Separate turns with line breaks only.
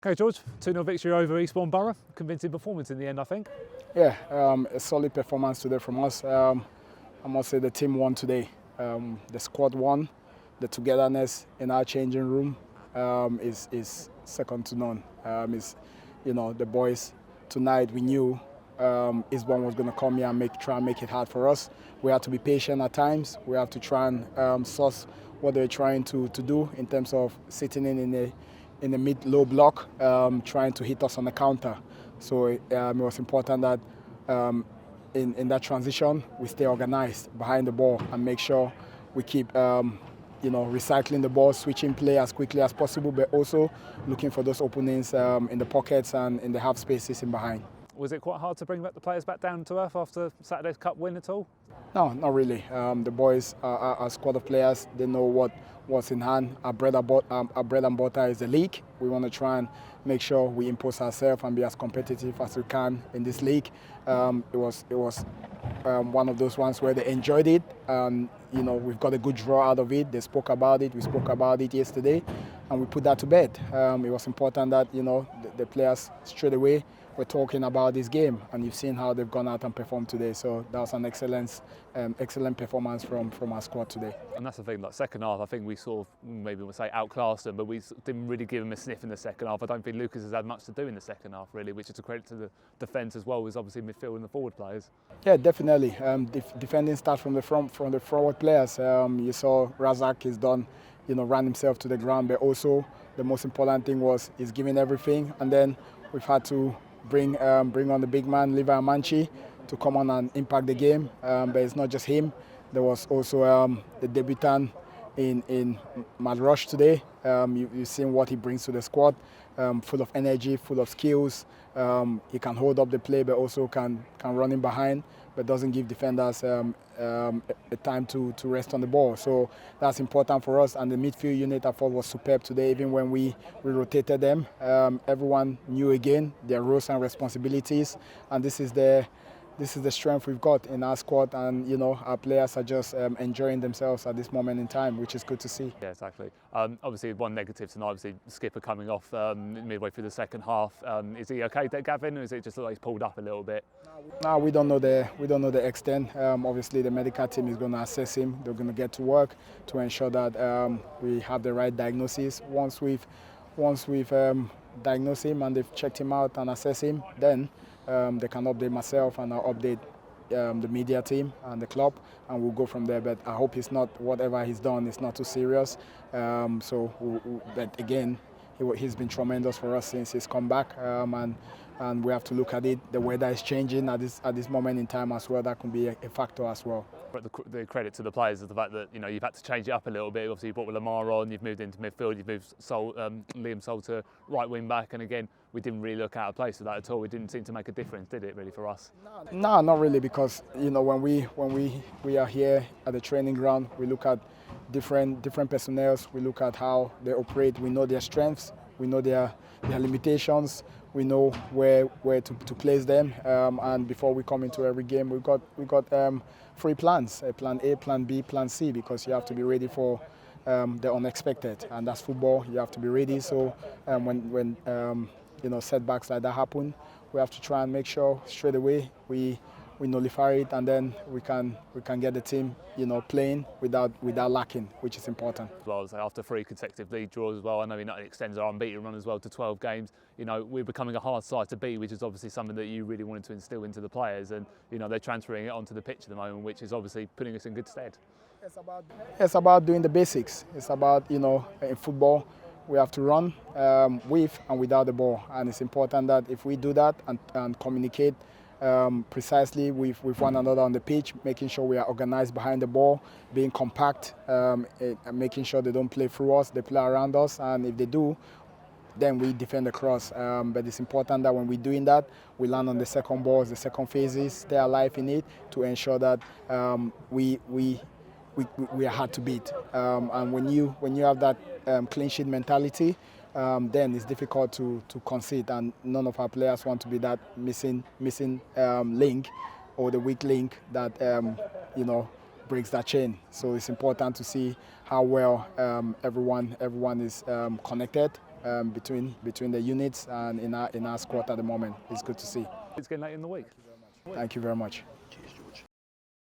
Okay, George, 2-0 victory over Eastbourne Borough. Convincing performance in the end, I think.
Yeah, a solid performance today from us. I must say the team won today. The squad won. The togetherness in our changing room is second to none. The boys tonight, we knew Eastbourne was going to come here and try and make it hard for us. We have to be patient at times. We have to try and source what they're trying to do in terms of sitting in the mid-low block, trying to hit us on the counter. So it was important that in that transition we stay organized behind the ball and make sure we keep recycling the ball, switching play as quickly as possible, but also looking for those openings in the pockets and in the half spaces in behind.
Was it quite hard to bring the players back down to earth after Saturday's Cup win at all?
No, not really. The boys are a squad of players. They know what's in hand. Our bread and butter is the league. We want to try and make sure we impose ourselves and be as competitive as we can in this league. It was one of those ones where they enjoyed it. We've got a good draw out of it. They spoke about it. We spoke about it yesterday, and we put that to bed. It was important that the players straight away were talking about this game, and you've seen how they've gone out and performed today. So that was an excellent performance from our squad today.
And that's the thing, like second half, I think we sort of, maybe we'll say outclassed them, but we didn't really give them a sniff in the second half. I don't think Lucas has had much to do in the second half, really, which is a credit to the defence as well as obviously midfield and the forward players.
Yeah, definitely. Defending starts from the forward players. You saw Razak has done, ran himself to the ground, but also the most important thing was he's giving everything, and then we've had to bring on the big man, Levi Amanchi, to come on and impact the game. But it's not just him. There was also the debutant in Mad Rush today. You've seen what he brings to the squad. Full of energy, full of skills. He can hold up the play, but also can run in behind, but doesn't give defenders a time to rest on the ball. So that's important for us. And the midfield unit, I thought, was superb today. Even when we rotated them, everyone knew again their roles and responsibilities. And this is the strength we've got in our squad, and our players are just enjoying themselves at this moment in time, which is good to see.
Yeah, exactly. Obviously, one negative tonight, obviously, Skipper coming off midway through the second half. Is he okay, Gavin, or is it just like he's pulled up a little bit?
No, we don't know the extent. Obviously, the medical team is going to assess him. They're going to get to work to ensure that we have the right diagnosis. Once we've diagnosed him and they've checked him out and assessed him, then they can update myself and I'll update the media team and the club, and we'll go from there. But I hope it's not, whatever he's done, it's not too serious. But again, he's been tremendous for us since he's come back, and we have to look at it. The weather is changing at this moment in time as well. That can be a factor as well.
But the credit to the players is the fact that you've had to change it up a little bit. Obviously, you brought Lamar on, you've moved into midfield, you've moved Liam Sol to right wing back, and again, we didn't really look out of place with that at all. It didn't seem to make a difference, did it, really, for us?
No, not really, because when we are here at the training ground, we look at different personnel. We look at how they operate. We know their strengths, we know their limitations. We know where to place them, and before we come into every game, we got 3 plans: plan A, plan B, plan C, because you have to be ready for the unexpected, and that's football. You have to be ready. So when setbacks like that happen, we have to try and make sure straight away we nullify it, and then we can get the team playing without lacking, which is important.
Well, after 3 consecutive league draws as well, I know United extends our unbeaten run as well to 12 games. We're becoming a hard side to beat, which is obviously something that you really wanted to instill into the players, and they're transferring it onto the pitch at the moment, which is obviously putting us in good stead.
It's about doing the basics. It's about in football we have to run with and without the ball, and it's important that if we do that and communicate precisely with one another on the pitch, making sure we are organized behind the ball, being compact, making sure they don't play through us, they play around us, and if they do, then we defend the cross. But it's important that when we're doing that, we land on the second balls, the second phases, stay alive in it to ensure that we are hard to beat. And when you have that clean sheet mentality, then it's difficult to concede, and none of our players want to be that missing link or the weak link that breaks that chain. So it's important to see how well everyone is connected. between the units and in our squad at the moment. It's good to see.
It's getting late in the week.
Thank you very much.